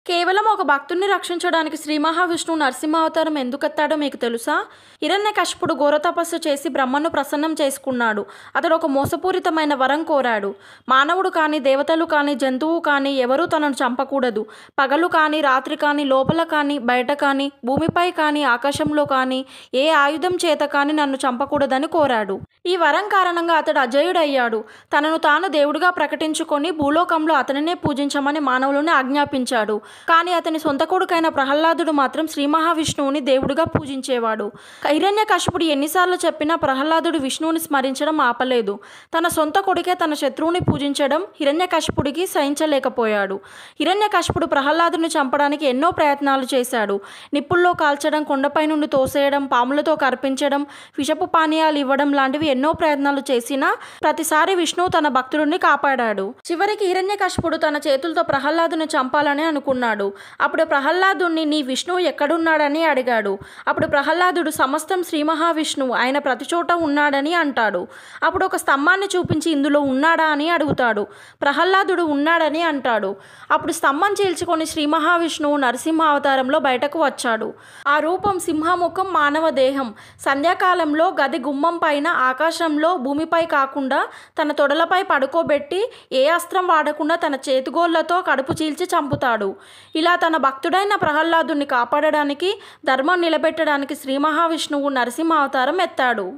కేవలం ఒక భక్తుడిని రక్షించడానికి శ్రీ మహావిష్ణువు నరసింహావతారం ఎందుకెత్తాడో మీకు తెలుసా? హిరణ్యకశిపుడు ఘోర తపస్సు చేసి బ్రహ్మను ప్రసన్నం చేసుకున్నాడు. అతడు ఒక మోసపూరితమైన వరం కోరాడు. మానవుడు కానీ, దేవతలు కానీ, జంతువు కానీ ఎవరూ తనను చంపకూడదు. పగలు కానీ, రాత్రి కానీ, లోపల కానీ, బయట కానీ, భూమిపై కానీ, ఆకాశంలో కానీ ఏ ఆయుధం చేత కానీ నన్ను చంపకూడదని కోరాడు. ఈ వరం కారణంగా అతడు అజేయుడయ్యాడు. తనను తాను దేవుడిగా ప్రకటించుకొని భూలోకంలో అతనినే పూజించమని మానవులను ఆజ్ఞాపించాడు. కానీ అతని సొంత కొడుకైన ప్రహ్లాదుడు మాత్రం శ్రీ మహావిష్ణువుని దేవుడిగా పూజించేవాడు. హిరణ్యకశిపుడు ఎన్నిసార్లు చెప్పినా ప్రహ్లాదుడు విష్ణువుని స్మరించడం ఆపలేదు. తన సొంత కొడుకే తన శత్రువుని పూజించడం హిరణ్యకశిపుడికి సహించలేకపోయాడు. హిరణ్యకశిపుడు ప్రహ్లాదుని చంపడానికి ఎన్నో ప్రయత్నాలు చేశాడు. నిప్పుల్లో కాల్చడం, కొండపై నుండి తోసేయడం, పాములతో కర్పించడం, విషపు పానీయాలు ఇవ్వడం లాంటివి ఎన్నో ప్రయత్నాలు చేసినా ప్రతిసారి విష్ణువు తన భక్తుడిని కాపాడాడు. చివరికి హిరణ్యకశిపుడు తన చేతులతో ప్రహ్లాదుని చంపాలని అనుకున్నాడు. అప్పుడు ప్రహ్లాదుని నీ విష్ణువు ఎక్కడున్నాడని అడిగాడు. అప్పుడు ప్రహ్లాదుడు సమస్తం శ్రీ మహావిష్ణువు ఆయన ప్రతి చోట ఉన్నాడని అంటాడు. అప్పుడు ఒక స్తంభాన్ని చూపించి ఇందులో ఉన్నాడా అని అడుగుతాడు. ప్రహ్లాదుడు ఉన్నాడని అంటాడు. అప్పుడు స్తంభం చీల్చుకొని శ్రీ మహావిష్ణువు నరసింహ అవతారంలో బయటకు వచ్చాడు. ఆ రూపం సింహముఖం, మానవ దేహం. సంధ్యాకాలంలో గది గుమ్మం పైన ఆకాశంలో భూమిపై కాకుండా తన తొడలపై పడుకోబెట్టి ఏ అస్త్రం వాడకుండా తన చేతిగోళ్లతో కడుపు చీల్చి చంపుతాడు. ఇలా తన భక్తుడైన ప్రహ్లాదుని కాపాడడానికి, ధర్మం నిలబెట్టడానికి శ్రీ మహావిష్ణువు నరసింహ అవతారం ఎత్తాడు.